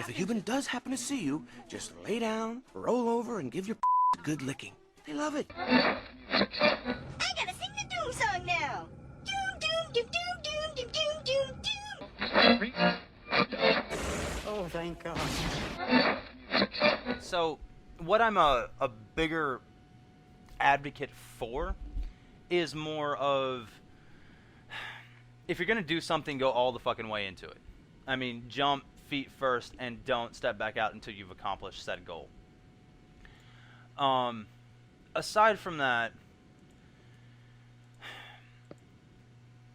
if a human does happen to see you, just lay down, roll over, and give your a good licking. They love it. I gotta sing the Doom song now. Doom, doom, doom, doom, doom, doom, doom, doom. Oh, thank God. So, what I'm a bigger advocate for is more of, if you're going to do something, go all the fucking way into it. I mean, jump feet first and don't step back out until you've accomplished said goal. Aside from that,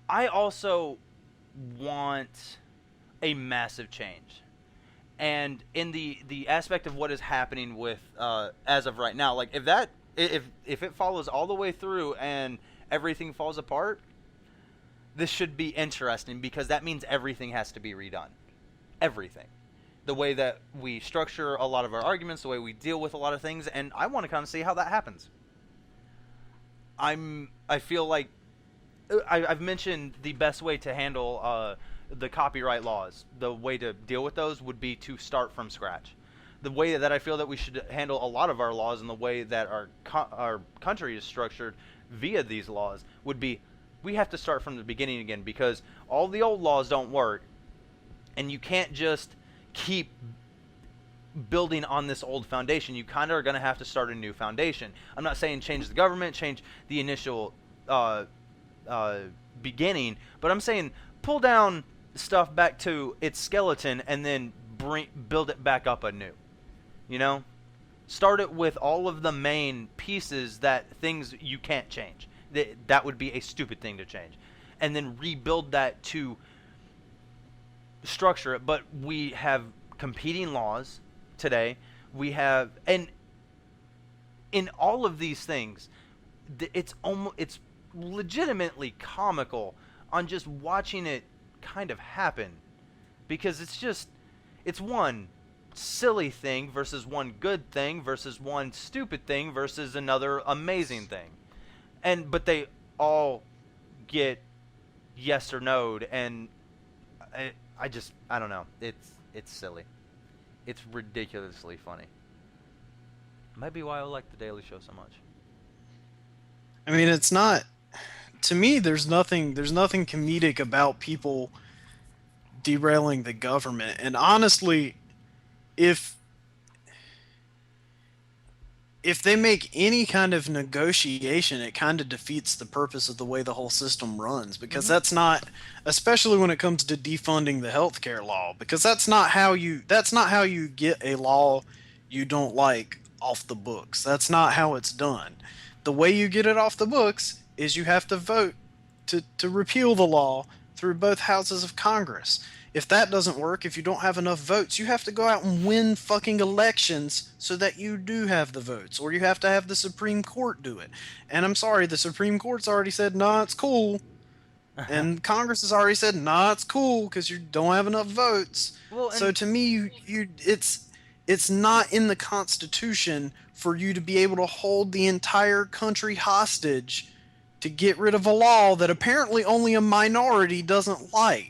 I also want a massive change. And in the aspect of what is happening with as of right now, like if it follows all the way through and everything falls apart, this should be interesting, because that means everything has to be redone. Everything. The way that we structure a lot of our arguments, the way we deal with a lot of things, and I want to kind of see how that happens. I feel like I've mentioned the best way to handle the copyright laws. The way to deal with those would be to start from scratch. The way that I feel that we should handle a lot of our laws, and the way that our country is structured via these laws, would be we have to start from the beginning again, because all the old laws don't work, and you can't just keep building on this old foundation. You kind of are going to have to start a new foundation. I'm not saying change the government, change the initial beginning, but I'm saying pull down stuff back to its skeleton and then build it back up anew. You know? Start it with all of the main pieces, that things you can't change. That would be a stupid thing to change. And then rebuild that to structure it. But we have competing laws today. We have, and in all of these things, it's legitimately comical on just watching it kind of happen, because it's one silly thing versus one good thing versus one stupid thing versus another amazing thing, but they all get yes or no'd, and I don't know, it's silly. It's ridiculously funny. Might be why I like the Daily Show so much. I mean, it's not, to me, there's nothing comedic about people derailing the government. And honestly, if they make any kind of negotiation, it kind of defeats the purpose of the way the whole system runs, because that's not, especially when it comes to defunding the healthcare law, because that's not how you get a law you don't like off the books. That's not how it's done. The way you get it off the books is you have to vote to repeal the law through both houses of Congress. If that doesn't work, if you don't have enough votes, you have to go out and win fucking elections so that you do have the votes, or you have to have the Supreme Court do it. And I'm sorry, the Supreme Court's already said, nah, it's cool. And Congress has already said, nah, it's cool, because you don't have enough votes. Well, so to me, it's not in the Constitution for you to be able to hold the entire country hostage to get rid of a law that apparently only a minority doesn't like.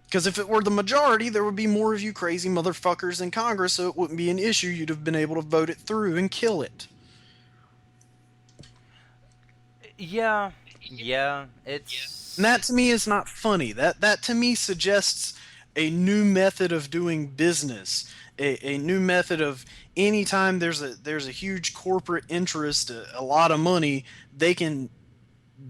Because if it were the majority, there would be more of you crazy motherfuckers in Congress, so it wouldn't be an issue. You'd have been able to vote it through and kill it. Yeah, it's... And that to me is not funny. That to me suggests a new method of doing business. A new method of, anytime there's a huge corporate interest, a lot of money, they can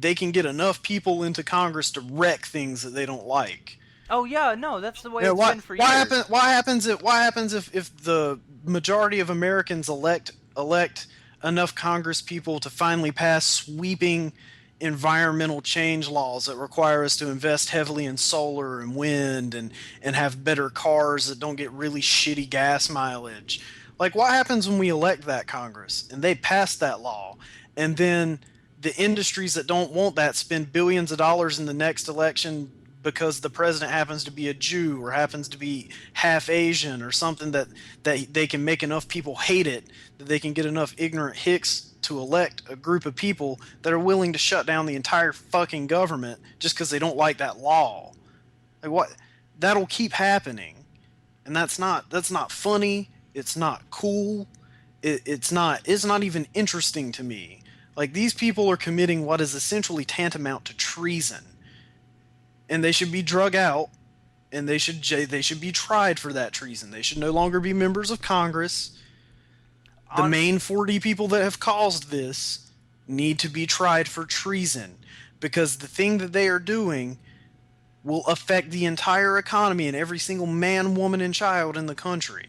get enough people into Congress to wreck things that they don't like. Oh yeah, no, that's the way it's been for years. Why happens if the majority of Americans elect enough Congress people to finally pass sweeping environmental change laws that require us to invest heavily in solar and wind and have better cars that don't get really shitty gas mileage? Like, what happens when we elect that Congress and they pass that law, and then the industries that don't want that spend billions of dollars in the next election because the president happens to be a Jew or happens to be half Asian or something, that they can make enough people hate it, that they can get enough ignorant hicks to elect a group of people that are willing to shut down the entire fucking government just because they don't like that law. Like, what? That'll keep happening. and that's not funny. It's not cool. It's not even interesting to me. Like, these people are committing what is essentially tantamount to treason, and they should be drug out, and they should be tried for that treason. They should no longer be members of Congress. The main 40 people that have caused this need to be tried for treason, because the thing that they are doing will affect the entire economy and every single man, woman, and child in the country.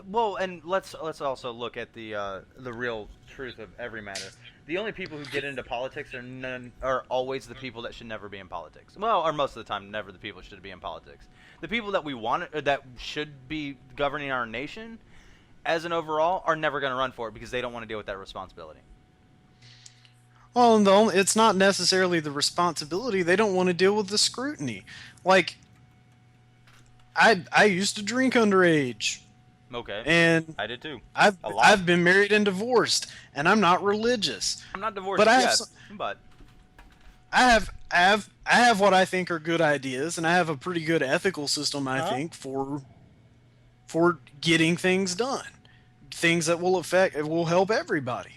Well, and let's also look at the real truth of every matter. The only people who get into politics are always the people that should never be in politics. Well, or most of the time, never the people who should be in politics. The people that we want, or that should be governing our nation, as an overall, are never going to run for it because they don't want to deal with that responsibility. Well, and it's not necessarily the responsibility. They don't want to deal with the scrutiny. Like, I used to drink underage. Okay. And I did too. I've been married and divorced, and I'm not religious. I'm not divorced But yet, but I have what I think are good ideas, and I have a pretty good ethical system, I think, for getting things done, things that will help everybody.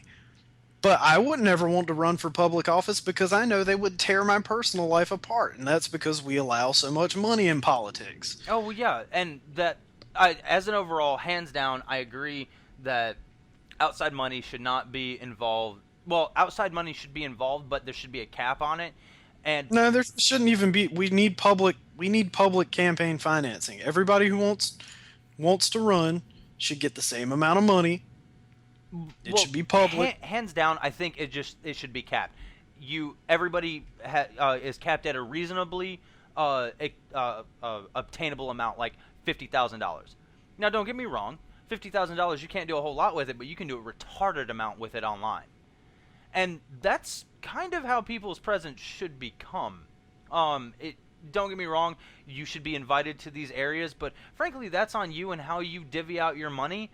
But I would never want to run for public office because I know they would tear my personal life apart, and that's because we allow so much money in politics. oh well, yeah, and that as an overall, hands down, I agree that outside money should not be involved. Well, outside money should be involved, but there should be a cap on it. And No, there shouldn't even be. We need public campaign financing. Everybody who wants to run should get the same amount of money. It should be public. Hands down, I think it should be capped. Everybody is capped at a reasonably obtainable amount, like $50,000. Now, don't get me wrong, $50,000 you can't do a whole lot with it, but you can do a retarded amount with it online, and that's kind of how people's presence should become. Don't get me wrong, you should be invited to these areas, but frankly, that's on you, and how you divvy out your money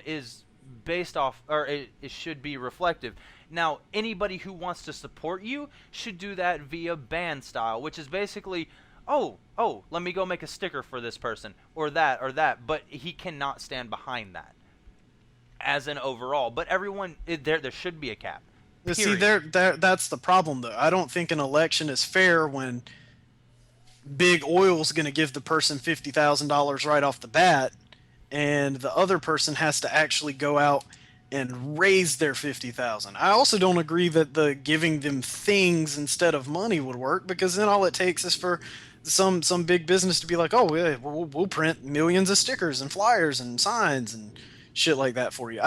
is based off, or it should be reflective. Now, anybody who wants to support you should do that via band style, which is basically, oh, let me go make a sticker for this person, or that, but he cannot stand behind that as an overall. But everyone, there should be a cap. See, that's the problem, though. I don't think an election is fair when Big Oil's going to give the person $50,000 right off the bat, and the other person has to actually go out and raise their $50,000. I also don't agree that the giving them things instead of money would work, because then all it takes is for some big business to be like, oh, yeah, we'll print millions of stickers and flyers and signs and shit like that for you.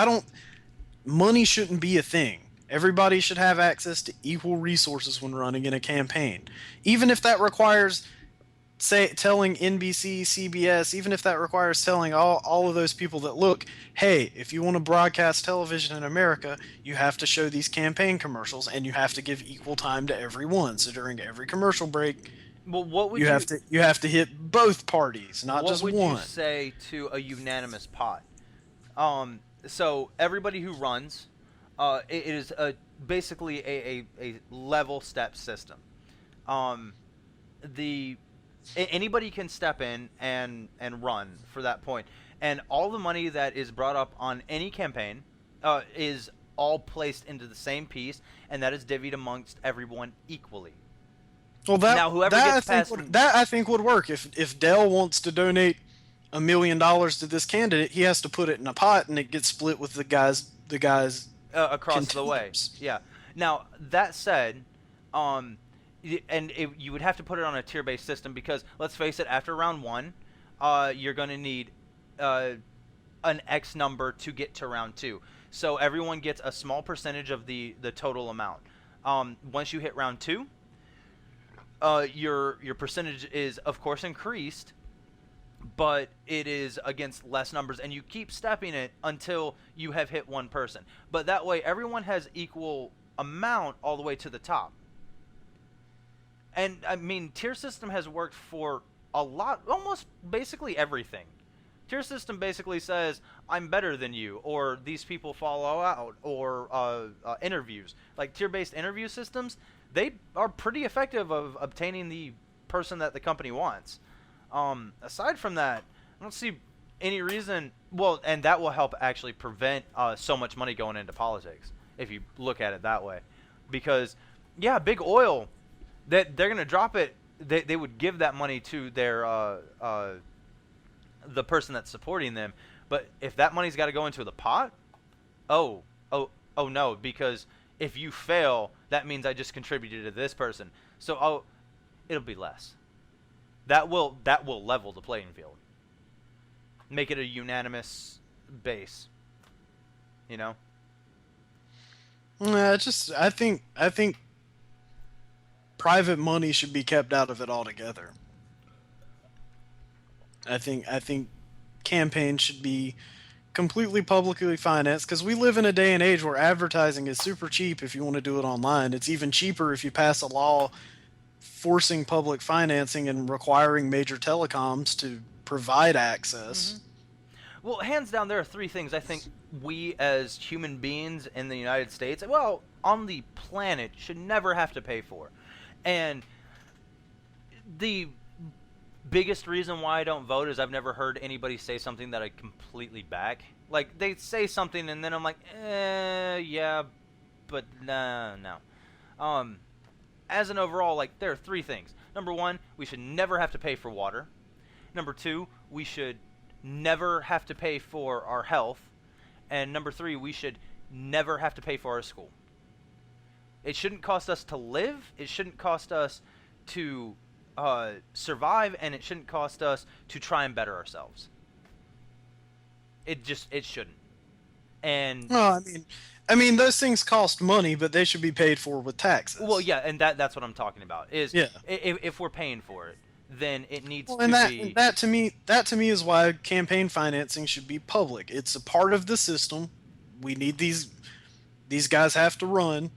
Money shouldn't be a thing. Everybody should have access to equal resources when running in a campaign, even if that requires telling NBC, CBS, even if that requires telling all of those people that, look, hey, if you want to broadcast television in America, you have to show these campaign commercials, and you have to give equal time to everyone. So during every commercial break, well, what would you have to hit both parties, not just one. What would you say to a unanimous pot? So everybody who runs, it is basically a level step system. Anybody can step in and run for that point, and all the money that is brought up on any campaign is all placed into the same piece, and that is divvied amongst everyone equally. Well, now whoever gets past that I think would work. If Dell wants to donate $1 million to this candidate, he has to put it in a pot, and it gets split with the guys across the way. Yeah. Now that said, you would have to put it on a tier-based system, because let's face it, after round one, you're going to need an X number to get to round two. So everyone gets a small percentage of the total amount. Once you hit round two, your percentage is of course increased, but it is against less numbers, and you keep stepping it until you have hit one person. But that way, everyone has equal amount all the way to the top. And I mean, tier system has worked for a lot, almost basically everything. Tier system basically says, I'm better than you, or these people follow out, or interviews. Like tier-based interview systems, they are pretty effective of obtaining the person that the company wants. Aside from that, I don't see any reason. Well, and that will help actually prevent so much money going into politics if you look at it that way, because yeah, big oil, that they're gonna drop it. They would give that money to their the person that's supporting them, but if that money's got to go into the pot, oh, oh no, because if you fail, that means I just contributed to this person. So it'll be less. That will level the playing field. Make it a unanimous base. You know? I think private money should be kept out of it altogether. I think campaigns should be completely publicly financed, because we live in a day and age where advertising is super cheap if you want to do it online. It's even cheaper if you pass a law forcing public financing and requiring major telecoms to provide access. Mm-hmm. Well, hands down, there are three things I think we as human beings in the United States, well, on the planet, should never have to pay for. And the biggest reason why I don't vote is I've never heard anybody say something that I completely back. Like, they say something and then I'm like, yeah, but no. As an overall, like, there are three things. Number one, we should never have to pay for water. Number two, we should never have to pay for our health. And number three, we should never have to pay for our school. It shouldn't cost us to live. It shouldn't cost us to survive, and it shouldn't cost us to try and better ourselves. It shouldn't. And well, I mean those things cost money, but they should be paid for with taxes. Well, yeah, and that's what I'm talking about. Is yeah. If we're paying for it, then it needs to be. And that to me is why campaign financing should be public. It's a part of the system. We need these guys have to run.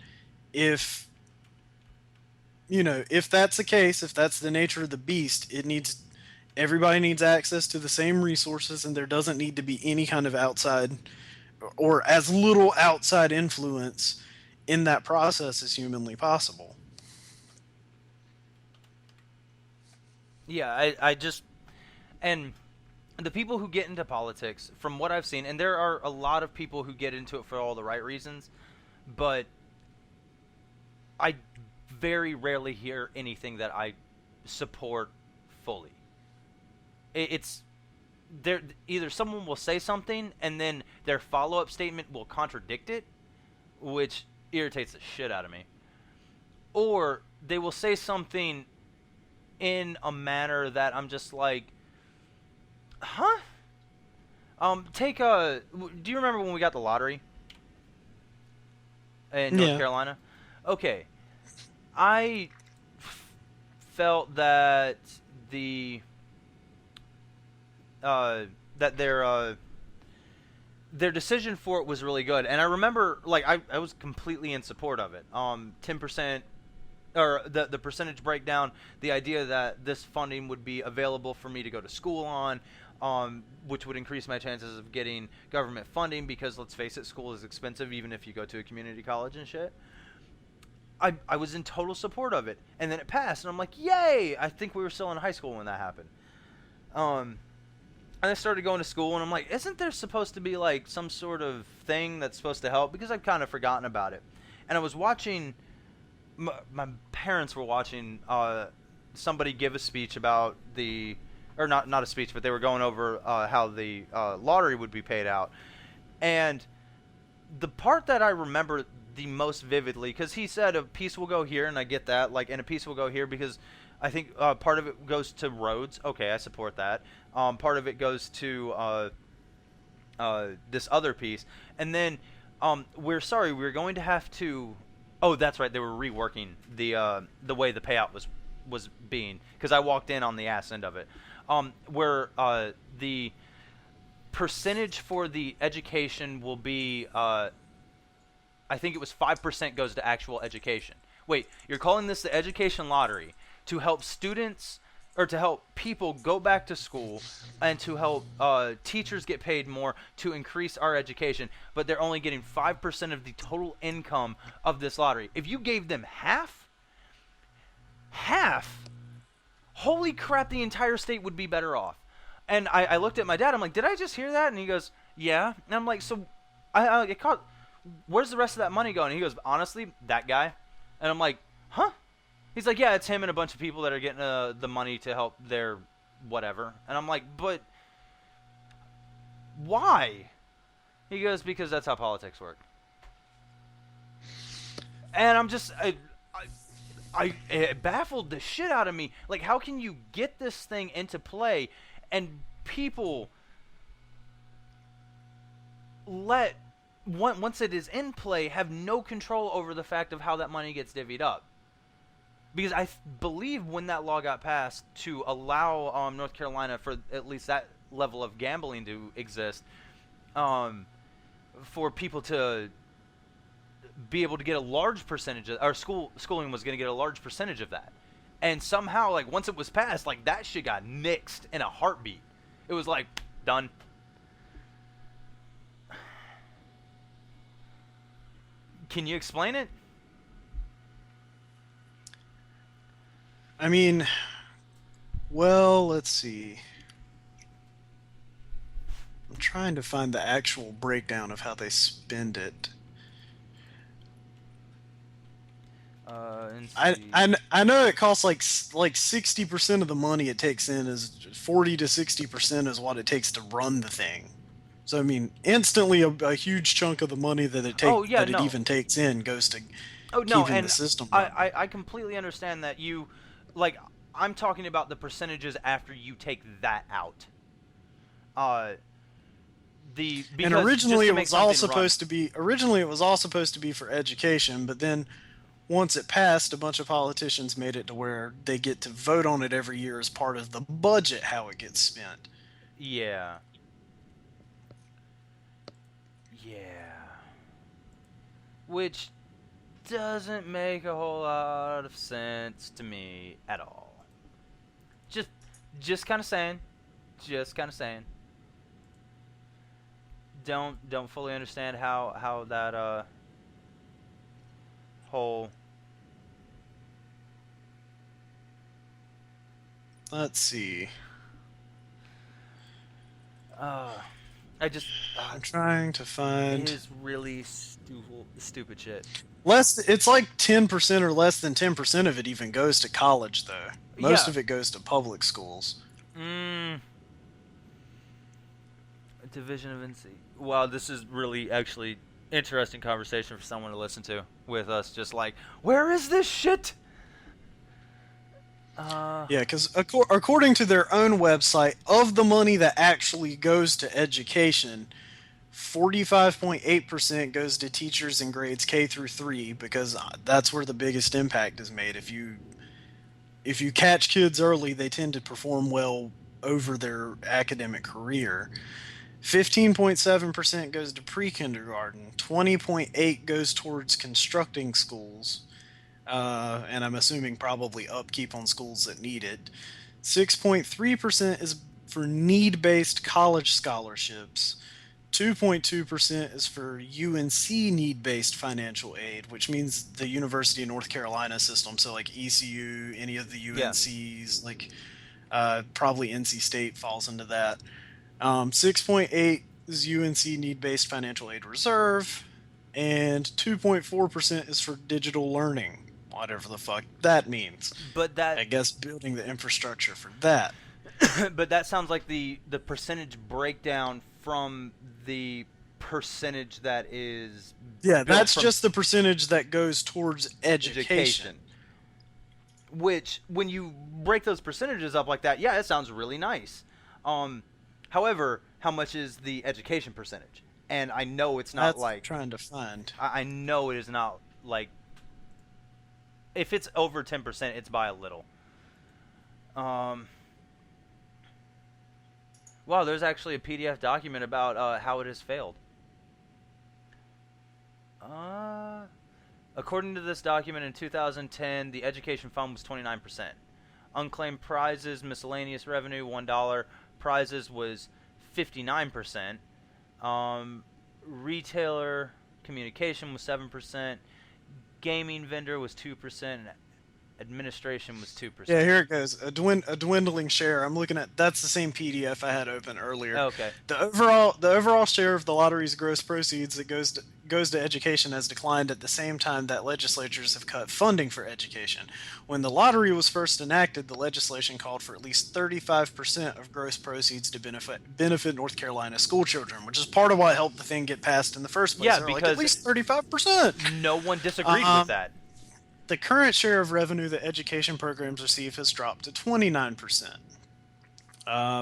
If that's the case, if that's the nature of the beast, everybody needs access to the same resources, and there doesn't need to be any kind of outside or as little outside influence in that process as humanly possible. Yeah, I just, and the people who get into politics, from what I've seen, and there are a lot of people who get into it for all the right reasons, but I very rarely hear anything that I support fully. It's there. Either someone will say something and then their follow-up statement will contradict it, which irritates the shit out of me, or they will say something in a manner that I'm just like, huh? Do you remember when we got the lottery in North Carolina? Okay. I felt that that their decision for it was really good, and I remember, like, I was completely in support of it. 10%, or the percentage breakdown, the idea that this funding would be available for me to go to school on, which would increase my chances of getting government funding, because let's face it, school is expensive even if you go to a community college and shit. I was in total support of it, and then it passed, and I'm like, yay! I think we were still in high school when that happened. And I started going to school, and I'm like, isn't there supposed to be, like, some sort of thing that's supposed to help? Because I've kind of forgotten about it. And I was watching, my parents were watching somebody give a speech about or not a speech, but they were going over how the lottery would be paid out. And the part that I remember the most vividly, because he said a piece will go here, and I get that, like, and a piece will go here because I think part of it goes to roads. Okay, I support that. Part of it goes to this other piece, and then we're going to have to. Oh, that's right. They were reworking the way the payout was being, because I walked in on the ass end of it, where the percentage for the education will be. I think it was 5% goes to actual education. Wait, you're calling this the education lottery to help students, or to help people go back to school, and to help teachers get paid more to increase our education, but they're only getting 5% of the total income of this lottery. If you gave them half, holy crap, the entire state would be better off. And I looked at my dad. I'm like, did I just hear that? And he goes, yeah. And I'm like, so where's the rest of that money going? And he goes, honestly, that guy. And I'm like, huh? He's like, yeah, it's him and a bunch of people that are getting the money to help their whatever. And I'm like, but why? He goes, because that's how politics work. And I'm just, it baffled the shit out of me. Like, how can you get this thing into play and people once it is in play, have no control over the fact of how that money gets divvied up? Because I believe when that law got passed to allow North Carolina for at least that level of gambling to exist, for people to be able to get a large percentage of, or schooling was going to get a large percentage of that. And somehow, like, once it was passed, like, that shit got nixed in a heartbeat. It was like, done. Can you explain it? I mean, well, let's see. I'm trying to find the actual breakdown of how they spend it. I know it costs like 60% of the money it takes in is 40 to 60% is what it takes to run the thing. So I mean, instantly a huge chunk of the money that it even takes in goes to keeping the system running. I completely understand that you, like, I'm talking about the percentages after you take that out. And originally it was all supposed to be for education, but then once it passed, a bunch of politicians made it to where they get to vote on it every year as part of the budget, how it gets spent. Yeah. Which doesn't make a whole lot of sense to me at all. Just kind of saying. Don't fully understand how that whole. Let's see. I'm trying to find. It is really stupid shit. It's like 10% or less than 10% of it even goes to college, though. Most of it goes to public schools. Division of NC. Wow, this is really actually interesting conversation for someone to listen to with us. Just like, where is this shit? Yeah, because according to their own website, of the money that actually goes to education, 45.8% goes to teachers in grades K through 3, because that's where the biggest impact is made. If you catch kids early, they tend to perform well over their academic career. 15.7% goes to pre-kindergarten. 20.8% goes towards constructing schools. And I'm assuming probably upkeep on schools that need it. 6.3% is for need-based college scholarships. 2.2% is for UNC need-based financial aid, which means the University of North Carolina system, so like ECU, any of the UNCs, like probably NC State falls into that. 6.8% is UNC need-based financial aid reserve, and 2.4% is for digital learning. Whatever the fuck that means. But that, I guess, building the infrastructure for that. But that sounds like the percentage breakdown from the percentage that is. Yeah, that's just the percentage that goes towards education. Which, when you break those percentages up like that, yeah, it sounds really nice. However, how much is the education percentage? And I know it's not like trying to find. I know it is not like. If it's over 10%, it's by a little. Wow, there's actually a PDF document about how it has failed. According to this document, in 2010, the education fund was 29%. Unclaimed prizes, miscellaneous revenue, $1. Prizes was 59%. Retailer communication was 7%. Gaming vendor was 2%. Administration was 2%. Yeah, here it goes. A dwindling share. I'm looking at that's the same PDF I had open earlier. Okay. The overall share of the lottery's gross proceeds that goes to education has declined at the same time that legislatures have cut funding for education. When the lottery was first enacted, the legislation called for at least 35% of gross proceeds to benefit North Carolina school children, which is part of what helped the thing get passed in the first place. Yeah, They were because at least 35%. No one disagreed with that. The current share of revenue that education programs receive has dropped to 29%.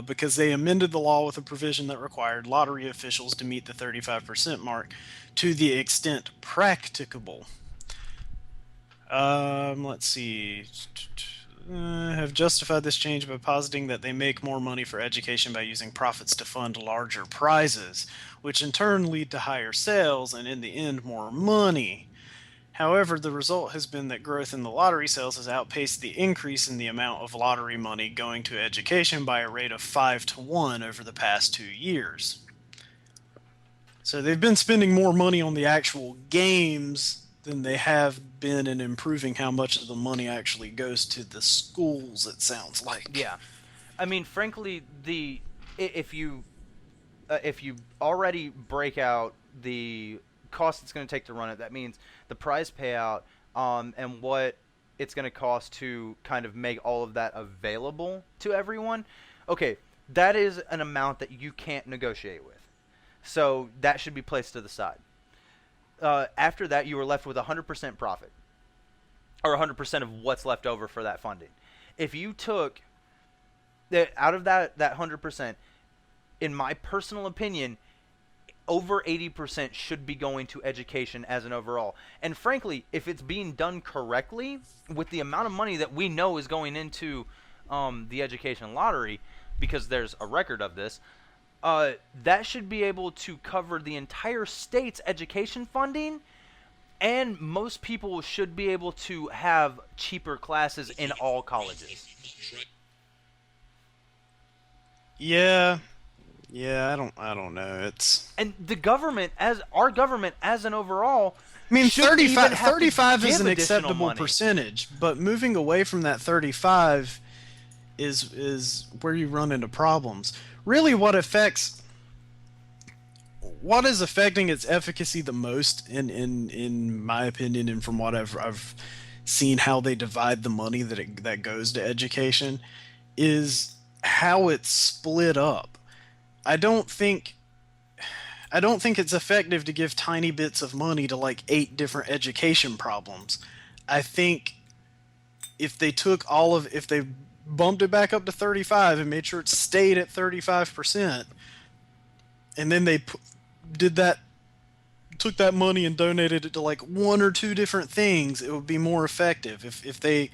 Because they amended the law with a provision that required lottery officials to meet the 35% mark to the extent practicable. Let's see. Have justified this change by positing that they make more money for education by using profits to fund larger prizes, which in turn lead to higher sales and in the end more money. However, the result has been that growth in the lottery sales has outpaced the increase in the amount of lottery money going to education by a rate of 5 to 1 over the past 2 years. So they've been spending more money on the actual games than they have been in improving how much of the money actually goes to the schools, it sounds like. Yeah. I mean, frankly, if you already break out the cost it's going to take to run it, that means the prize payout and what it's going to cost to kind of make all of that available to everyone. Okay, that is an amount that you can't negotiate with. So that should be placed to the side. After that, you are left with 100% profit, or 100% of what's left over for that funding. If you took out of that 100%, in my personal opinion, over 80% should be going to education as an overall. And frankly, if it's being done correctly, with the amount of money that we know is going into the education lottery, because there's a record of this, that should be able to cover the entire state's education funding, and most people should be able to have cheaper classes in all colleges. Yeah, I don't know. And the government, our government as an overall, I mean, shouldn't even 35, have to 35 is give an additional acceptable money. percentage, but moving away from that 35 is where you run into problems. Really, what is affecting its efficacy the most, in my opinion, and from what I've seen how they divide the money that goes to education, is how it's split up. I don't think it's effective to give tiny bits of money to like 8 different education problems. I think if they bumped it back up to 35 and made sure it stayed at 35%, and then they took that money and donated it to like 1 or 2 different things, it would be more effective. If they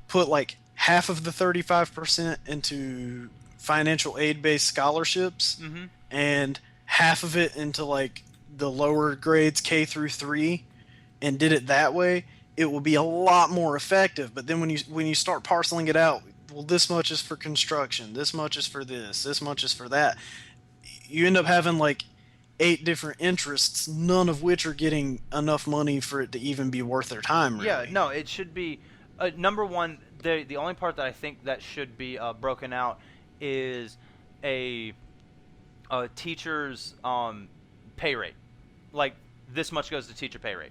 put like half of the 35% into financial aid-based scholarships, Mm-hmm. and half of it into like the lower grades K through 3, and did it that way, it will be a lot more effective. But then when you start parceling it out, well, this much is for construction, this much is for this much is for that, you end up having like 8 different interests, none of which are getting enough money for it to even be worth their time, really. Yeah, no, it should be number one. The only part that I think that should be broken out is a teacher's pay rate. Like, this much goes to teacher pay rate.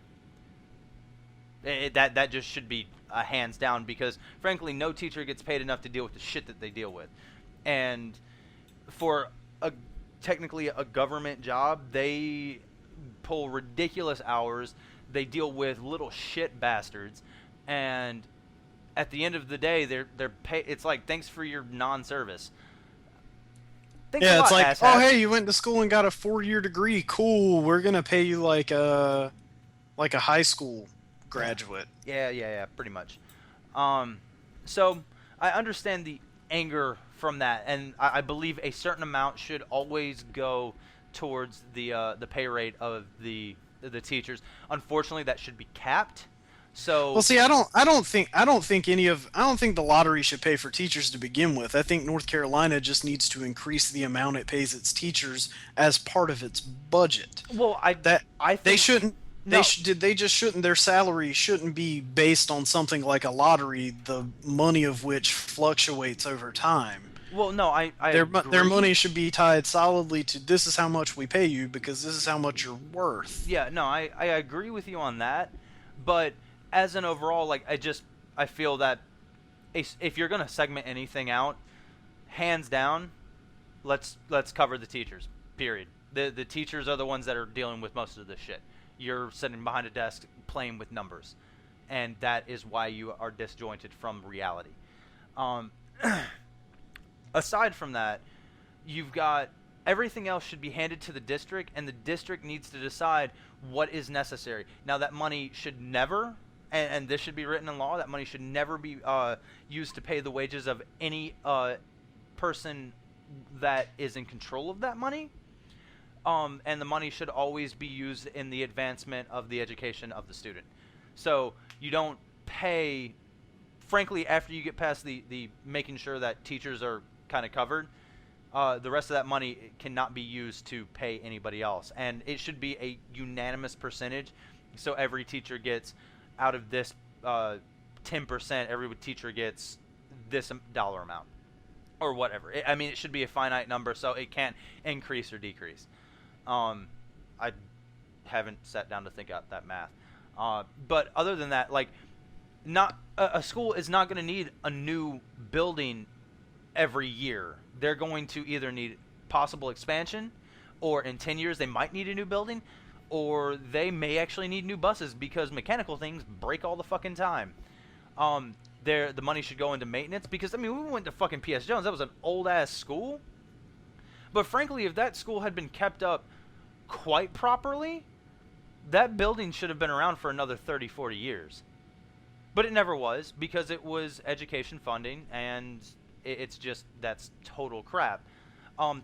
That just should be hands down, because frankly, no teacher gets paid enough to deal with the shit that they deal with. And for technically a government job, they pull ridiculous hours. They deal with little shit bastards, and at the end of the day, they're pay. It's like, thanks for your non-service. Thanks a lot, it's like, asshat. oh hey, you went to school and got a 4-year degree. Cool, we're gonna pay you like a high school graduate. Yeah, pretty much. So I understand the anger from that, and I believe a certain amount should always go towards the pay rate of the teachers. Unfortunately, that should be capped. So Well, see, I don't think the lottery should pay for teachers to begin with. I think North Carolina just needs to increase the amount it pays its teachers as part of its budget. well, I think They shouldn't No. They just shouldn't, their salary shouldn't be based on something like a lottery, the money of which fluctuates over time. Well, no, I Their agree. money should be tied solidly to, this is how much we pay you because this is how much you're worth. Yeah, no, I agree with you on that, but as an overall, like I feel that if you're gonna segment anything out, hands down, let's cover the teachers. Period. The teachers are the ones that are dealing with most of this shit. You're sitting behind a desk playing with numbers, and that is why you are disjointed from reality. Um, aside from that, you've got everything else should be handed to the district, and the district needs to decide what is necessary. Now, that money should never, and this should be written in law, that money should never be used to pay the wages of any person that is in control of that money. And the money should always be used in the advancement of the education of the student. So you don't pay, frankly, after you get past the making sure that teachers are kind of covered, the rest of that money cannot be used to pay anybody else. And it should be a unanimous percentage. So every teacher gets, out of this 10%, every teacher gets this dollar amount or whatever. I mean, it should be a finite number, so it can't increase or decrease. I haven't sat down to think out that math. But other than that, like, not a school is not going to need a new building every year. They're going to either need possible expansion, or in 10 years they might need a new building, or they may actually need new buses because mechanical things break all the fucking time. The money should go into maintenance because, I mean, we went to fucking P.S. Jones. That was an old-ass school. But frankly, if that school had been kept up quite properly, that building should have been around for another 30, 40 years. But it never was because it was education funding, and it's just, that's total crap.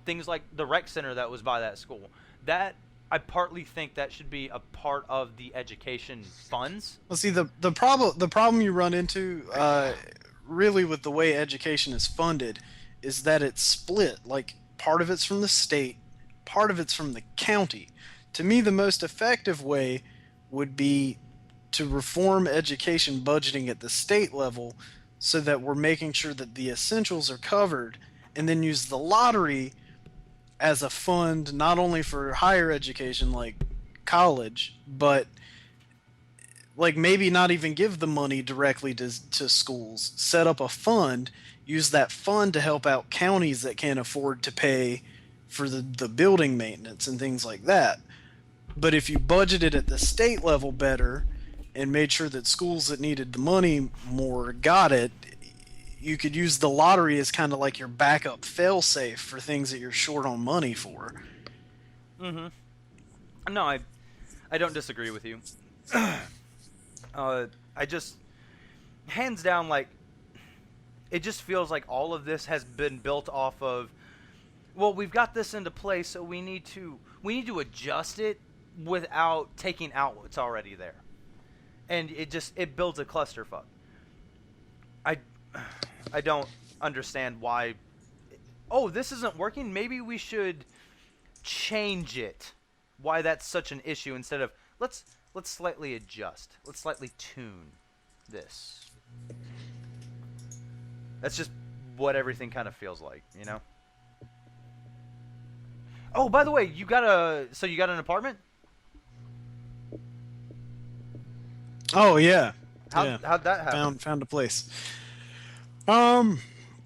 Things like the rec center that was by that school, that I partly think that should be a part of the education funds. Well, see, the problem you run into, really, with the way education is funded, is that it's split. Like, part of it's from the state, part of it's from the county. To me, the most effective way would be to reform education budgeting at the state level so that we're making sure that the essentials are covered, and then use the lottery as a fund not only for higher education like college, but like maybe not even give the money directly to schools. Set up a fund, use that fund to help out counties that can't afford to pay for the building maintenance and things like that. But if you budgeted at the state level better and made sure that schools that needed the money more got it, you could use the lottery as kind of like your backup fail-safe for things that you're short on money for. Mm-hmm. No, I don't disagree with you. I just, hands down, like, it just feels like all of this has been built off of, well, we've got this into place, so we need to adjust it without taking out what's already there. And it builds a clusterfuck. I don't understand why. Oh, this isn't working. Maybe we should change it. Why that's such an issue instead of let's slightly adjust. Let's slightly tune this. That's just what everything kind of feels like, you know? Oh, by the way, you got an apartment? Oh yeah. How'd that happen? Found a place.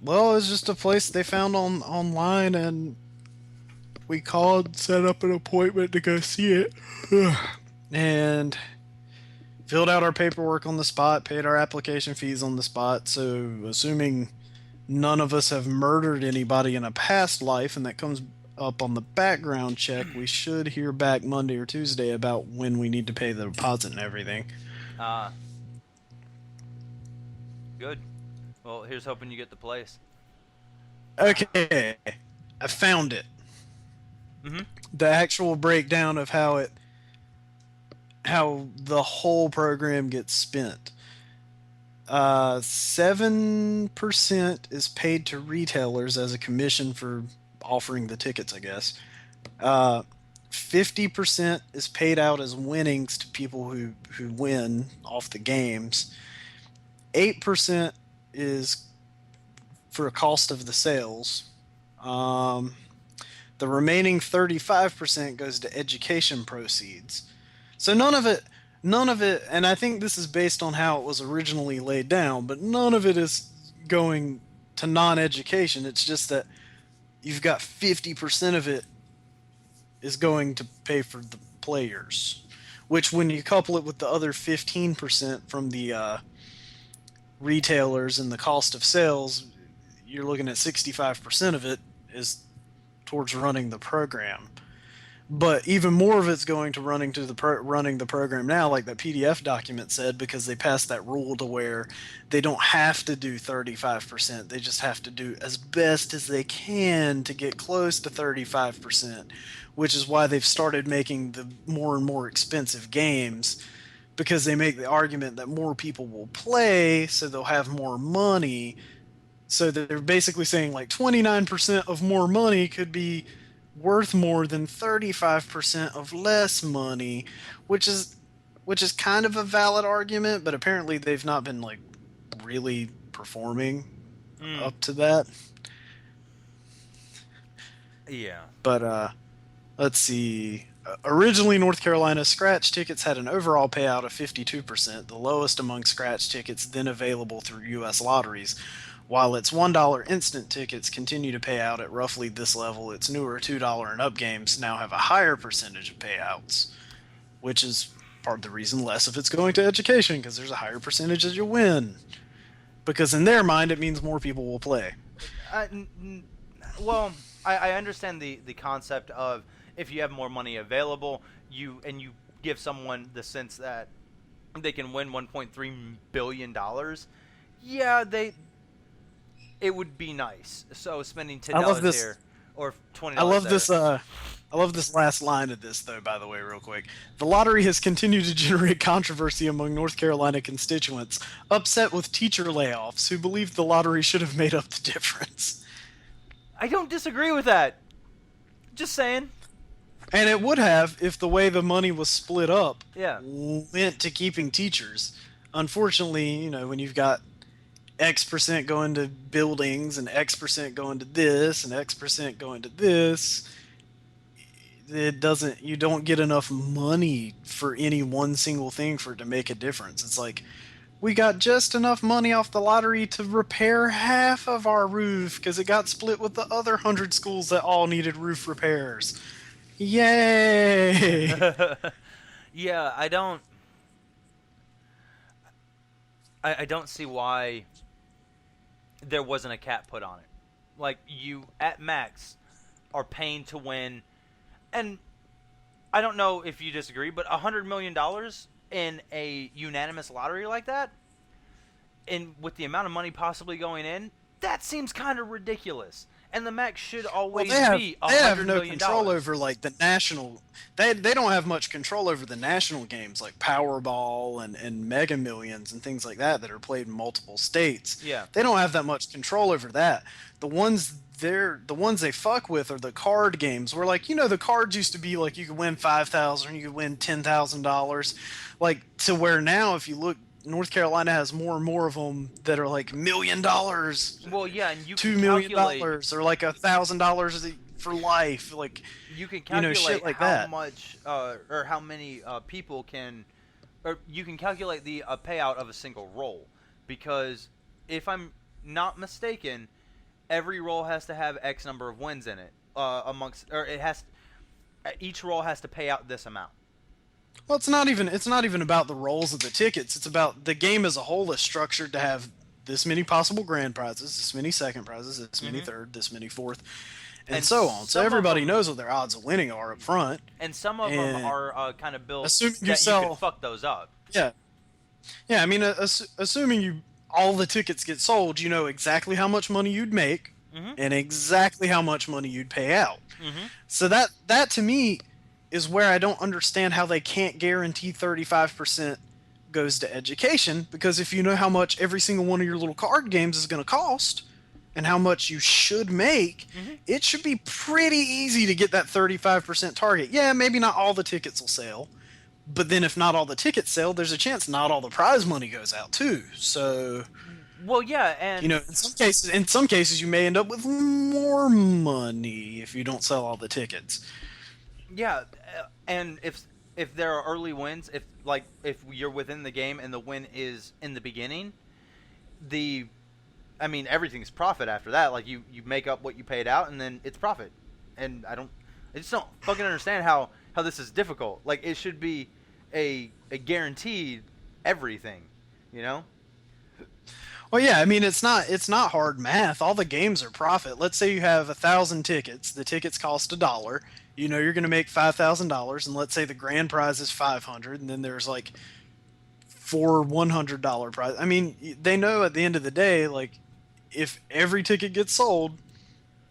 Well, it's just a place they found online, and we called, set up an appointment to go see it, and filled out our paperwork on the spot, paid our application fees on the spot. So, assuming none of us have murdered anybody in a past life, and that comes up on the background check, we should hear back Monday or Tuesday about when we need to pay the deposit and everything. Good. Well, here's hoping you get the place. Okay, I found it. Mm-hmm. The actual breakdown of how the whole program gets spent. 7% is paid to retailers as a commission for offering the tickets, I guess. 50% is paid out as winnings to people who win off the games. 8% is for a cost of the sales. Um, the remaining 35% goes to education proceeds. So none of it, and I think this is based on how it was originally laid down, but none of it is going to non-education. It's just that you've got 50% of it is going to pay for the players, which when you couple it with the other 15% from the retailers and the cost of sales, you're looking at 65% of it is towards running the program. But even more of it's going to running the program now, like that PDF document said, because they passed that rule to where they don't have to do 35%. They just have to do as best as they can to get close to 35%, which is why they've started making the more and more expensive games, because they make the argument that more people will play, so they'll have more money. So they're basically saying like 29% of more money could be worth more than 35% of less money, which is kind of a valid argument, but apparently they've not been like really performing up to that. Yeah. But let's see. Originally, North Carolina scratch tickets had an overall payout of 52%, the lowest among scratch tickets then available through U.S. lotteries. While its $1 instant tickets continue to pay out at roughly this level, its newer $2 and up games now have a higher percentage of payouts, which is part of the reason less of it's going to education, because there's a higher percentage that you win. Because in their mind, it means more people will play. Well, I understand the concept of if you have more money available, you give someone the sense that they can win $1.3 billion. Yeah, it would be nice. So spending $10 here or $20. I love this last line of this, though, by the way, real quick. The lottery has continued to generate controversy among North Carolina constituents, upset with teacher layoffs, who believe the lottery should have made up the difference. I don't disagree with that. Just saying. And it would have if the way the money was split up went to keeping teachers. Unfortunately, when you've got X percent going to buildings and X percent going to this and X percent going to this, you don't get enough money for any one single thing for it to make a difference. It's like, we got just enough money off the lottery to repair half of our roof because it got split with the other 100 schools that all needed roof repairs. Yay! Yeah, I don't see why there wasn't a cap put on it. Like, you, at max, are paying to win. And I don't know if you disagree, but $100 million in a unanimous lottery like that, and with the amount of money possibly going in, that seems kind of ridiculous. And the max should always be $100 million. They have no control over, like, the national... They don't have much control over the national games, like Powerball and Mega Millions and things like that are played in multiple states. Yeah. They don't have that much control over that. The ones they fuck with are the card games, where, like, the cards used to be, like, you could win $5,000, you could win $10,000. Like, to where now, if you look... North Carolina has more and more of them that are like $1 million. Well, yeah, and you $2 can million calculate, or like $1,000 for life. Like, you can calculate shit like how that. much or how many people can, or you can calculate the payout of a single roll, because if I'm not mistaken, every roll has to have X number of wins in it. Each roll has to pay out this amount. Well, it's not even about the rolls of the tickets. It's about the game as a whole is structured to have this many possible grand prizes, this many second prizes, this many third, this many fourth, and so on. So everybody knows what their odds of winning are up front. And some of them are kind of built assuming that you can fuck those up. Yeah. Yeah, I mean, assuming all the tickets get sold, you know exactly how much money you'd make and exactly how much money you'd pay out. So that to me is where I don't understand how they can't guarantee 35% goes to education, because if you know how much every single one of your little card games is going to cost, and how much you should make, it should be pretty easy to get that 35% target. Yeah, maybe not all the tickets will sell, but then if not all the tickets sell, there's a chance not all the prize money goes out too. So, Well, yeah, and you know, in some cases you may end up with more money if you don't sell all the tickets. yeah, and if there are early wins, if you're within the game and the win is in the beginning, the I mean everything's profit after that. Like you make up what you paid out and then it's profit. And I just don't fucking understand how this is difficult. Like it should be a guaranteed everything, you know? Well, yeah, I mean it's not hard math. All the games are profit. Let's say you have 1,000 tickets. The tickets cost $1. You know you're going to make $5,000, and let's say the grand prize is 500, and then there's like 4 $100 prize. I mean, they know at the end of the day, like if every ticket gets sold,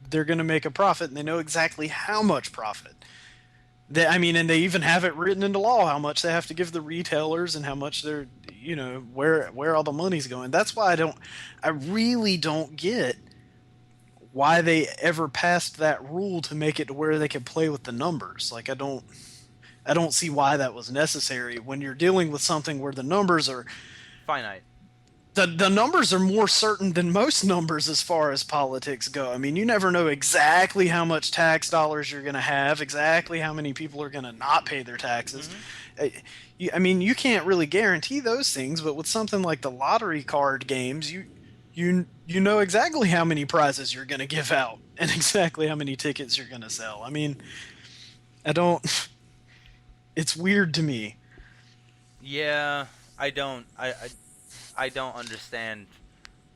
they're going to make a profit, and they know exactly how much profit. I mean, and they even have it written into law how much they have to give the retailers and how much they're, you know, where all the money's going. That's why I really don't get why they ever passed that rule to make it to where they can play with the numbers. Like I don't see why that was necessary when you're dealing with something where the numbers are Finite. the numbers are more certain than most numbers as far as politics go. I mean, you never know exactly how much tax dollars you're going to have, exactly how many people are going to not pay their taxes. I mean, you can't really guarantee those things, but with something like the lottery card games, you know exactly how many prizes you're going to give out and exactly how many tickets you're going to sell. I mean, it's weird to me. Yeah, I don't understand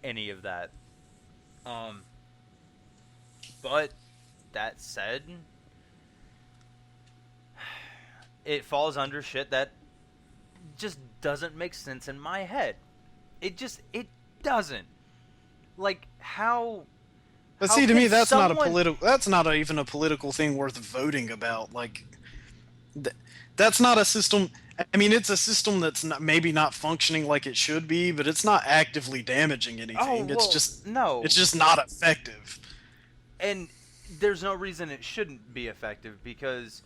any of that. But that said, it falls under shit that just doesn't make sense in my head. It doesn't. Like how But how see, to can me, that's someone- even a political thing worth voting about. Like, that's not a system. I mean, it's a system that's maybe not functioning like it should be, but it's not actively damaging anything. Oh, It's well, just no. It's just not effective. And there's no reason it shouldn't be effective because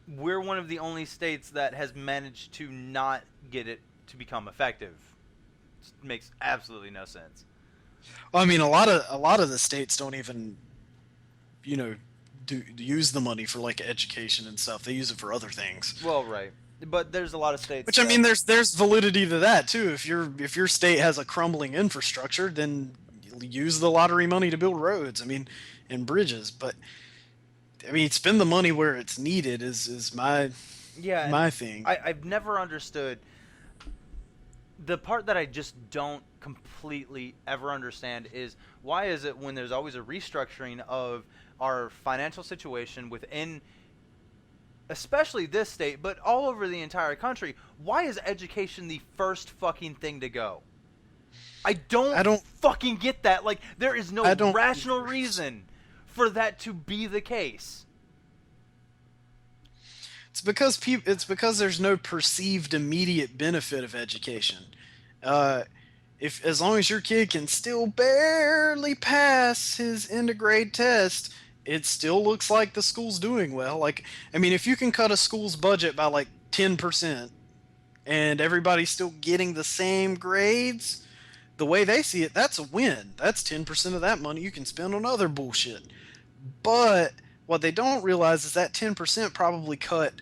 we're one of the only states that has managed to not get it to become effective. It makes absolutely no sense. I mean, a lot of the states don't even, you know, use the money for like education and stuff. They use it for other things. Well, right. But there's a lot of states Which I mean, there's validity to that too. If your state has a crumbling infrastructure, then use the lottery money to build roads. I mean, and bridges. But I mean, spend the money where it's needed is my thing. I've never understood the part that I just don't completely ever understand is why is it when there's always a restructuring of our financial situation within especially this state, but all over the entire country, why is education the first fucking thing to go? I don't fucking get that. Like, there is no rational reason for that to be the case. It's because there's no perceived immediate benefit of education. If as long as your kid can still barely pass his end of grade test, it still looks like the school's doing well. Like, I mean, if you can cut a school's budget by like 10% and everybody's still getting the same grades, the way they see it, that's a win. That's 10% of that money you can spend on other bullshit. But what they don't realize is that 10% probably cut,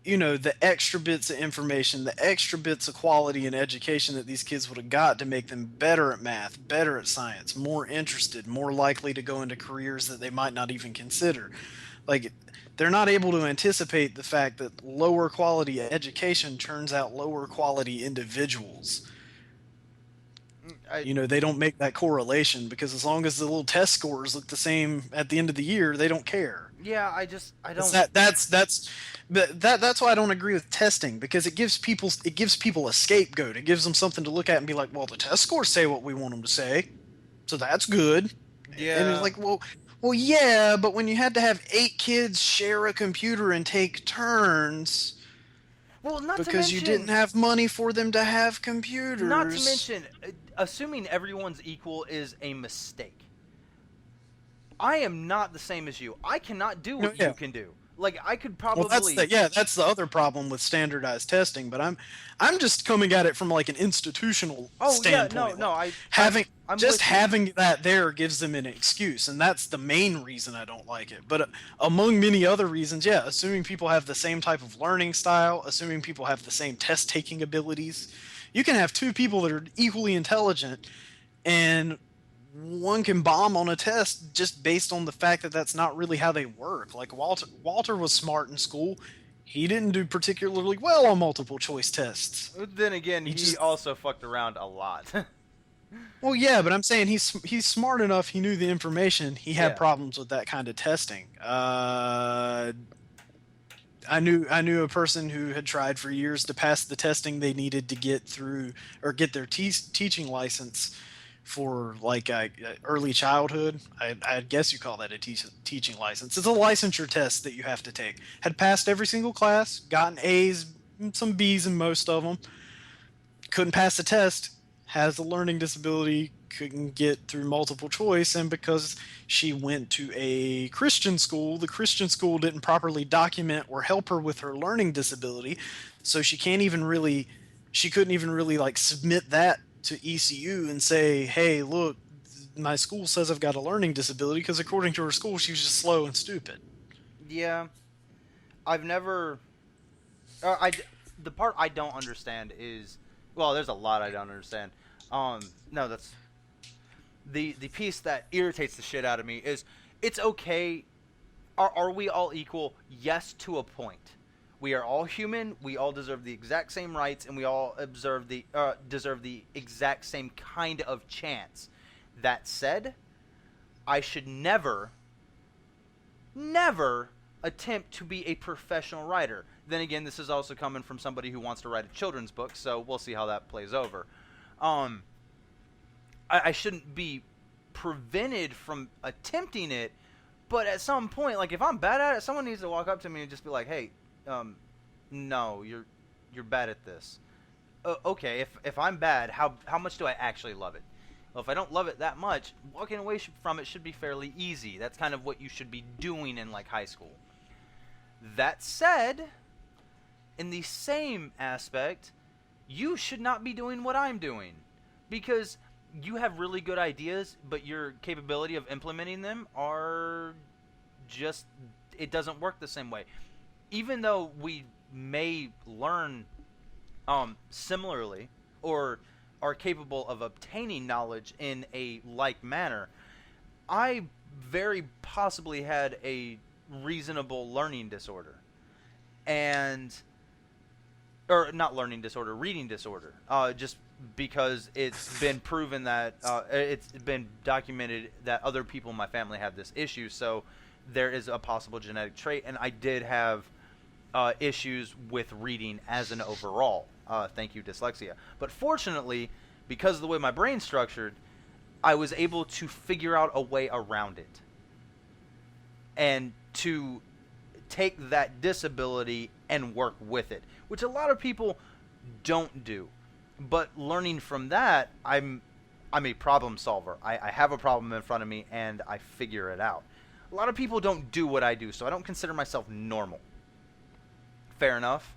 you know, the extra bits of information, the extra bits of quality and education that these kids would have got to make them better at math, better at science, more interested, more likely to go into careers that they might not even consider. Like, they're not able to anticipate the fact that lower quality education turns out lower quality individuals. You know, they don't make that correlation because as long as the little test scores look the same at the end of the year, they don't care. Yeah, I don't. That's why I don't agree with testing, because it gives people a scapegoat. It gives them something to look at and be like, well, the test scores say what we want them to say, so that's good. Yeah. And it's like, well, yeah, but when you had to have 8 kids share a computer and take turns, well, not because to mention, you didn't have money for them to have computers. Not to mention, assuming everyone's equal is a mistake. I am not the same as you. I cannot do what you can do. Like, I could probably. Well, that's the other problem with standardized testing. But I'm just coming at it from like an institutional standpoint. No, having that there gives them an excuse, and that's the main reason I don't like it. But among many other reasons, yeah, assuming people have the same type of learning style, assuming people have the same test taking abilities, you can have two people that are equally intelligent, and one can bomb on a test just based on the fact that that's not really how they work. Like Walter was smart in school. He didn't do particularly well on multiple choice tests. Then again, he also fucked around a lot. Well, yeah, but I'm saying he's smart enough. He knew the information. He had problems with that kind of testing. I knew a person who had tried for years to pass the testing they needed to get through or get their teaching license for like early childhood. I guess you call that a teaching license. It's a licensure test that you have to take. Had passed every single class, gotten A's, some B's in most of them. Couldn't pass the test. Has a learning disability. Couldn't get through multiple choice, and because she went to a Christian school, the Christian school didn't properly document or help her with her learning disability, so she couldn't even really like submit that to ECU and say, hey, look, my school says I've got a learning disability, because according to her school, she was just slow and stupid. Yeah. I've never... the part I don't understand is... Well, there's a lot I don't understand. No, that's... The piece that irritates the shit out of me is, it's okay... Are we all equal? Yes, to a point. We are all human. We all deserve the exact same rights, and we all deserve the exact same kind of chance. That said, I should never attempt to be a professional writer. Then again, this is also coming from somebody who wants to write a children's book, so we'll see how that plays over. I shouldn't be prevented from attempting it, but at some point, like, if I'm bad at it, someone needs to walk up to me and just be like, hey, no, you're bad at this. Okay, if I'm bad, how much do I actually love it? Well, if I don't love it that much, walking away from it should be fairly easy. That's kind of what you should be doing in, like, high school. That said, in the same aspect, you should not be doing what I'm doing, because you have really good ideas, but your capability of implementing them are just, it doesn't work the same way. Even though we may learn similarly or are capable of obtaining knowledge in a like manner, I very possibly had a reasonable learning disorder. Or not learning disorder, reading disorder. Just because it's been proven that, it's been documented that other people in my family have this issue, so there is a possible genetic trait, and I did have issues with reading as an overall. Thank you, dyslexia. But fortunately, because of the way my brain's structured, I was able to figure out a way around it. And to take that disability and work with it, which a lot of people don't do. But learning from that, I'm a problem solver. I have a problem in front of me, and I figure it out. A lot of people don't do what I do, so I don't consider myself normal. Fair enough.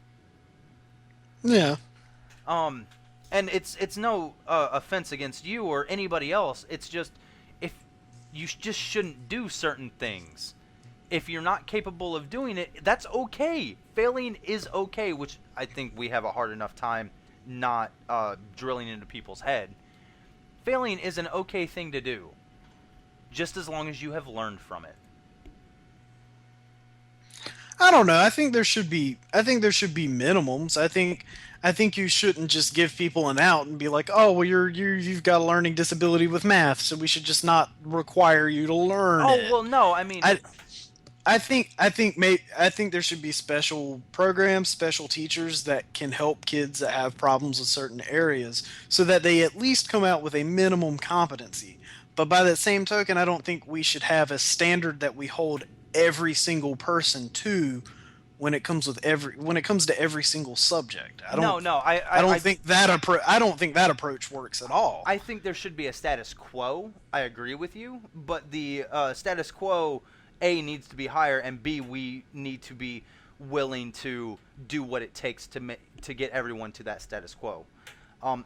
Yeah. And it's no offense against you or anybody else. It's just, if you just shouldn't do certain things. If you're not capable of doing it, that's okay. Failing is okay, which I think we have a hard enough time not drilling into people's head. Failing is an okay thing to do, just as long as you have learned from it. I don't know. I think there should be minimums. I think you shouldn't just give people an out and be like, "Oh, well, you've got a learning disability with math, so we should just not require you to learn it." Oh, well, no. I mean, I think there should be special programs, special teachers that can help kids that have problems with certain areas, so that they at least come out with a minimum competency. But by that same token, I don't think we should have a standard that we hold every single person to when it comes to every single subject. I don't. No, I don't think that approach works at all. I think there should be a status quo. I agree with you, but the status quo, A, needs to be higher, and B, we need to be willing to do what it takes to get everyone to that status quo.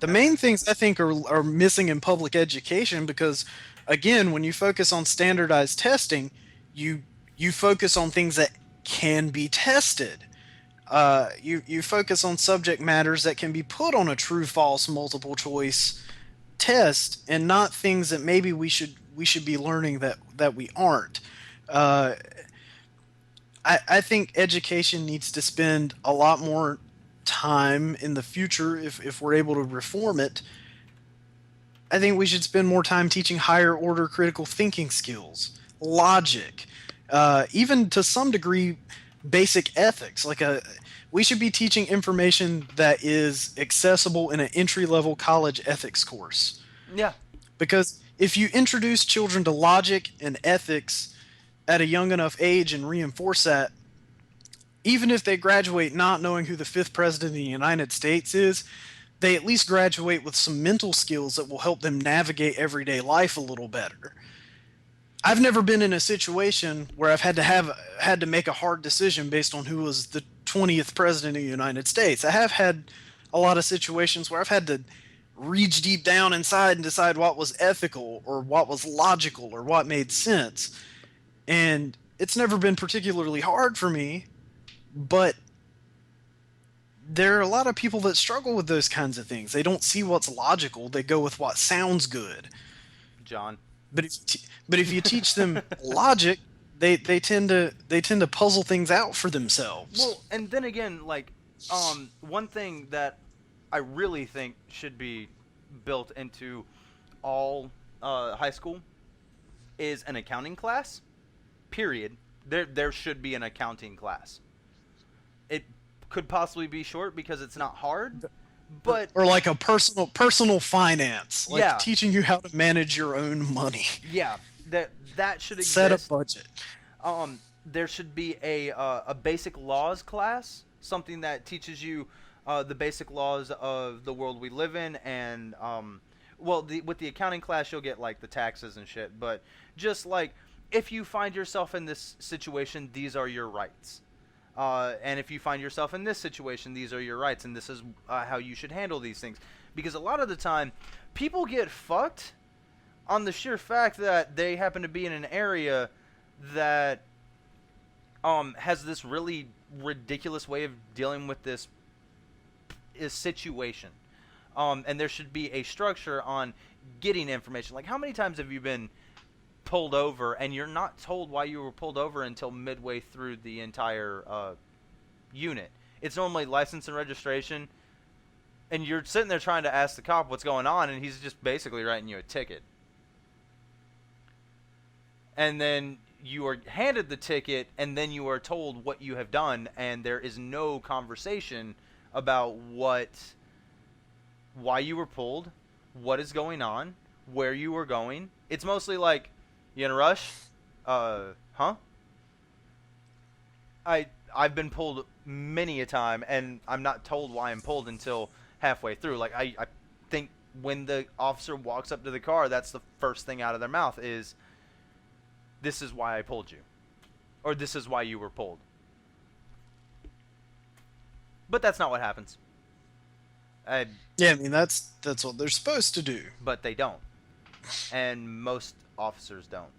The main things I think are missing in public education because, again, when you focus on standardized testing, you focus on things that can be tested. You focus on subject matters that can be put on a true-false multiple choice test, and not things that maybe we should be learning that we aren't. I think education needs to spend a lot more time in the future if we're able to reform it. I think we should spend more time teaching higher order critical thinking skills, logic, even to some degree basic ethics. We should be teaching information that is accessible in an entry-level college ethics course. Yeah. Because if you introduce children to logic and ethics at a young enough age and reinforce that, even if they graduate not knowing who the fifth president of the United States is, they at least graduate with some mental skills that will help them navigate everyday life a little better. I've never been in a situation where I've had to make a hard decision based on who was the 20th president of the United States. I have had a lot of situations where I've had to reach deep down inside and decide what was ethical or what was logical or what made sense. And it's never been particularly hard for me, but there are a lot of people that struggle with those kinds of things. They don't see what's logical. They go with what sounds good. John. But if you teach them logic, they tend to puzzle things out for themselves. Well, and then again, one thing that I really think should be built into all high school is an accounting class. Period. There should be an accounting class. It could possibly be short because it's not hard, but or like a personal finance, yeah, teaching you how to manage your own money. Yeah, that should exist. Set a budget. There should be a basic laws class, something that teaches you the basic laws of the world we live in, and with the accounting class you'll get like the taxes and shit, but just like if you find yourself in this situation, these are your rights. And if you find yourself in this situation, these are your rights, and this is how you should handle these things. Because a lot of the time, people get fucked on the sheer fact that they happen to be in an area that has this really ridiculous way of dealing with this situation. And there should be a structure on getting information. Like, how many times have you been pulled over and you're not told why you were pulled over until midway through the entire unit? It's normally license and registration, and you're sitting there trying to ask the cop what's going on, and he's just basically writing you a ticket. And then you are handed the ticket, and then you are told what you have done, and there is no conversation about why you were pulled, what is going on, where you were going. It's mostly like, you in a rush? Huh? I've been pulled many a time, and I'm not told why I'm pulled until halfway through. Like, I think when the officer walks up to the car, that's the first thing out of their mouth is, this is why I pulled you. Or this is why you were pulled. But that's not what happens. Yeah, I mean, that's what they're supposed to do. But they don't. And most officers don't.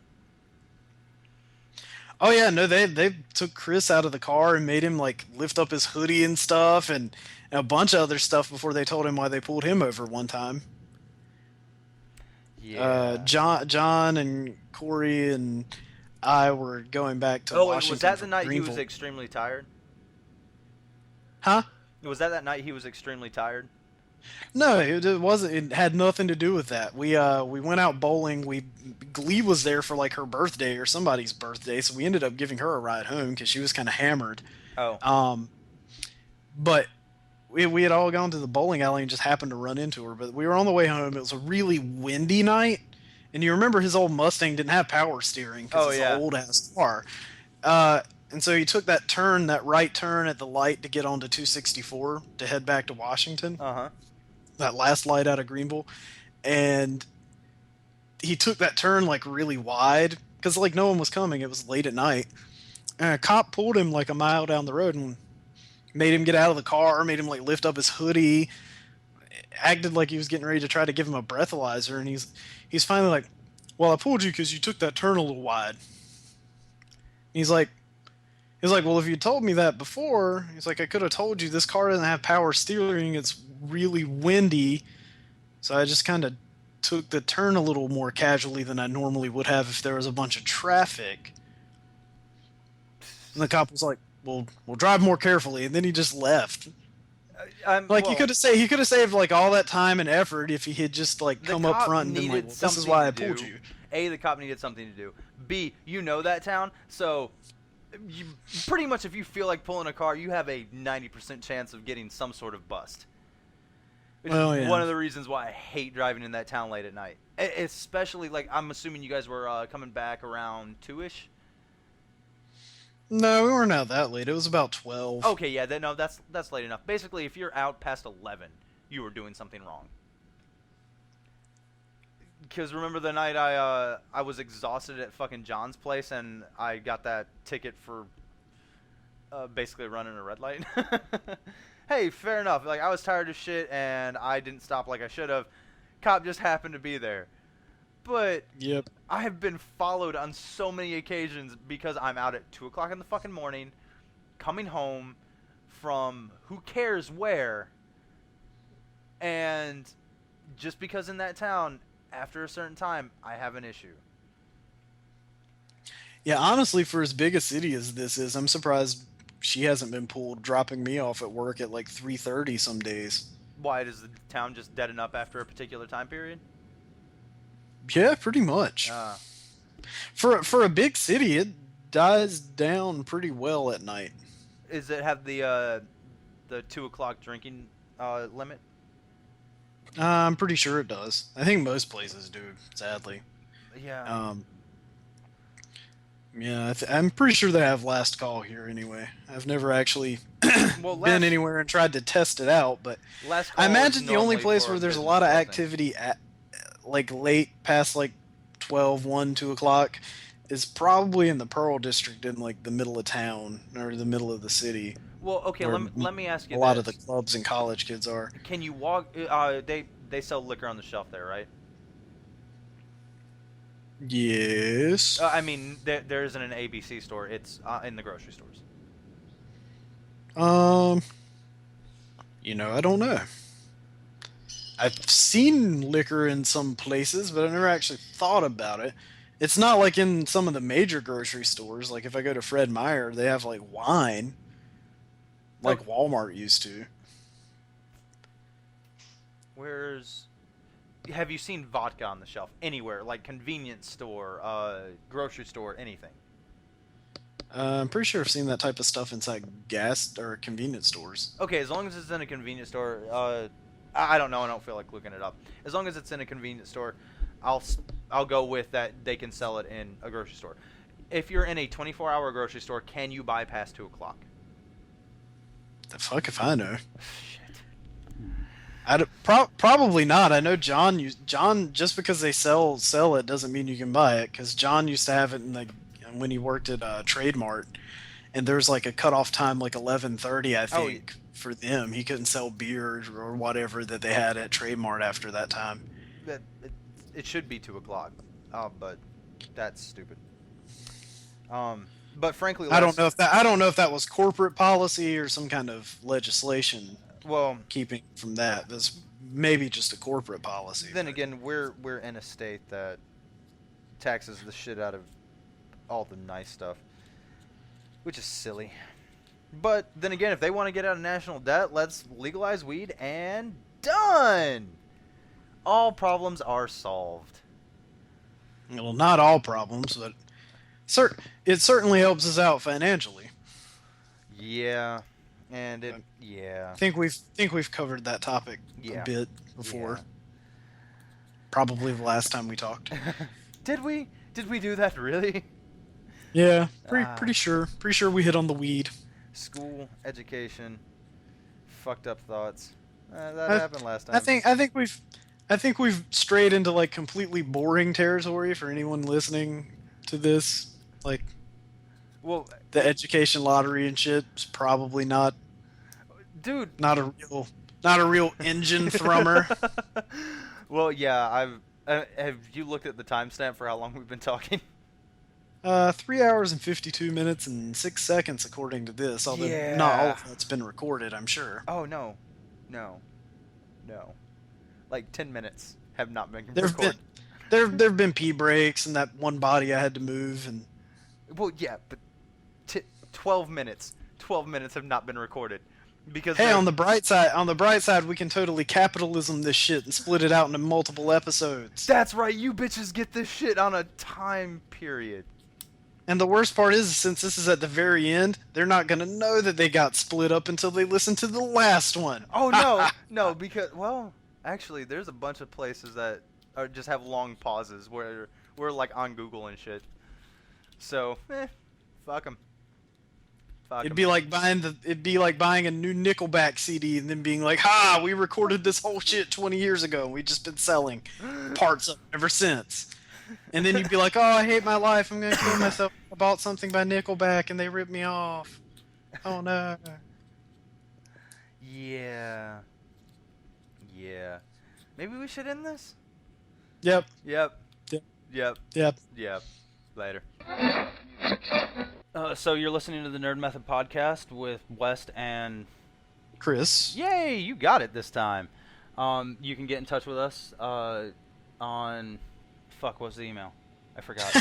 Oh yeah, no, they took Chris out of the car and made him like lift up his hoodie and stuff and a bunch of other stuff before they told him why they pulled him over one time. Yeah. John and Corey and I were going back to Washington. Was that the night Greenville. he was extremely tired? Huh? Was that night he was extremely tired? No, it wasn't. It had nothing to do with that. We went out bowling. Glee was there for like her birthday or somebody's birthday, so we ended up giving her a ride home because she was kind of hammered. Oh. But we had all gone to the bowling alley and just happened to run into her. But we were on the way home. It was a really windy night, and you remember his old Mustang didn't have power steering because it's an old ass car. And so he took that turn, that right turn at the light to get onto 264 to head back to Washington. Uh-huh. That last light out of Greenville. And he took that turn like really wide because like no one was coming. It was late at night. And a cop pulled him like a mile down the road and made him get out of the car, made him like lift up his hoodie, acted like he was getting ready to try to give him a breathalyzer. And he's finally like, well, I pulled you because you took that turn a little wide. And he's like, well, if you told me that before, he's like, I could have told you this car doesn't have power steering. It's really windy. So I just kind of took the turn a little more casually than I normally would have if there was a bunch of traffic. And the cop was like, well, we'll drive more carefully. And then he just left. Like, he could have saved like all that time and effort if he had just like come up front and been like, well, this is why I pulled you. A, the cop needed something to do. B, you know that town, so you pretty much, if you feel like pulling a car, you have a 90% chance of getting some sort of bust. Which is one of the reasons why I hate driving in that town late at night. Especially, like, I'm assuming you guys were coming back around 2-ish? No, we weren't out that late. It was about 12. Okay, yeah, that's late enough. Basically, if you're out past 11, you were doing something wrong. Because remember the night I was exhausted at fucking John's place and I got that ticket for basically running a red light? Hey, fair enough. Like, I was tired of shit and I didn't stop like I should have. Cop just happened to be there. But yep. I have been followed on so many occasions because I'm out at 2 o'clock in the fucking morning, coming home from who cares where, and just because in that town, after a certain time, I have an issue. Yeah, honestly, for as big a city as this is, I'm surprised she hasn't been pulled dropping me off at work at like 3:30 some days. Why, does the town just deaden up after a particular time period? Yeah, pretty much. For a big city, it dies down pretty well at night. Does it have the 2 o'clock drinking limit? I'm pretty sure it does. I think most places do, sadly. Yeah. Yeah, I'm pretty sure they have last call here anyway. I've never actually been anywhere and tried to test it out, but I imagine the only place where there's a lot of activity at like late past like 12, 1, 2 o'clock is probably in the Pearl District in like the middle of town or the middle of the city. Well, okay, let me ask you this. A lot of the clubs and college kids are. Can you walk? They sell liquor on the shelf there, right? Yes. I mean, there isn't an ABC store. It's in the grocery stores. I don't know. I've seen liquor in some places, but I've never actually thought about it. It's not like in some of the major grocery stores. Like if I go to Fred Meyer, they have like wine, like Walmart used to. Have you seen vodka on the shelf anywhere? Like convenience store, grocery store, anything? I'm pretty sure I've seen that type of stuff inside gas or convenience stores. Okay, as long as it's in a convenience store, I don't know. I don't feel like looking it up. As long as it's in a convenience store, I'll go with that. They can sell it in a grocery store. If you're in a 24-hour grocery store, can you buy past 2 o'clock? The fuck if I know. Shit. Probably not. I know John just because they sell it doesn't mean you can buy it. Because John used to have it when he worked at Trade Mart, and there's like a cutoff time like 11:30 I think. For them, he couldn't sell beer or whatever that they had at Trade Mart after that time. It should be 2 o'clock, but that's stupid. But frankly, I don't know if that was corporate policy or some kind of legislation. Well, keeping from that, that's maybe just a corporate policy. Then again, we're in a state that taxes the shit out of all the nice stuff, which is silly. But then again, if they want to get out of national debt, let's legalize weed and done. All problems are solved. Well, not all problems, but it certainly helps us out financially. Yeah, and yeah. I think we've covered that topic a bit before. Yeah. Probably the last time we talked. Did we? Did we do that really? Yeah, pretty sure. Pretty sure we hit on the weed. School, education, fucked up thoughts. That I, happened last time. I think we've strayed into like completely boring territory for anyone listening to this. Like, well, the education lottery and shit is probably dude, not a real engine thrummer. Well, yeah, have you looked at the timestamp for how long we've been talking? 3 hours and 52 minutes and 6 seconds according to this. Although not all of that's been recorded, I'm sure. Oh no. Like 10 minutes have not been There've recorded. There've been pee breaks and that one body I had to move and. Well, yeah, but 12 minutes. 12 minutes have not been recorded. Because hey, on the bright side, we can totally capitalism this shit and split it out into multiple episodes. That's right, you bitches get this shit on a time period. And the worst part is, since this is at the very end, they're not gonna know that they got split up until they listen to the last one. Oh no, no, because actually, there's a bunch of places that just have long pauses where we're like on Google and shit. So, fuck them. It'd be like buying a new Nickelback CD and then being like, "Ha, we recorded this whole shit 20 years ago. And we've just been selling parts of it ever since." And then you'd be like, "Oh, I hate my life. I'm gonna kill myself. I bought something by Nickelback and they ripped me off. Oh no." Yeah. Maybe we should end this? Yep. Later. So you're listening to the Nerd Method podcast with West and Chris. Yay, you got it this time. You can get in touch with us on what's the email? I forgot.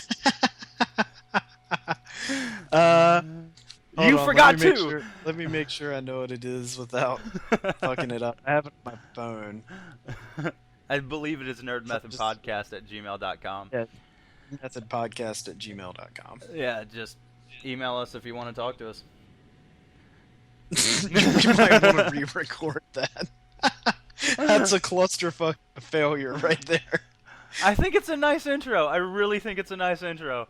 You forgot too. Let me make sure I know what it is without fucking it up. I have it on my phone. I believe it is nerdmethodpodcast@gmail.com. Yeah, methodpodcast@gmail.com. Yeah, just email us if you want to talk to us. You might want to re-record that. That's a clusterfuck failure right there. I think it's a nice intro. I really think it's a nice intro.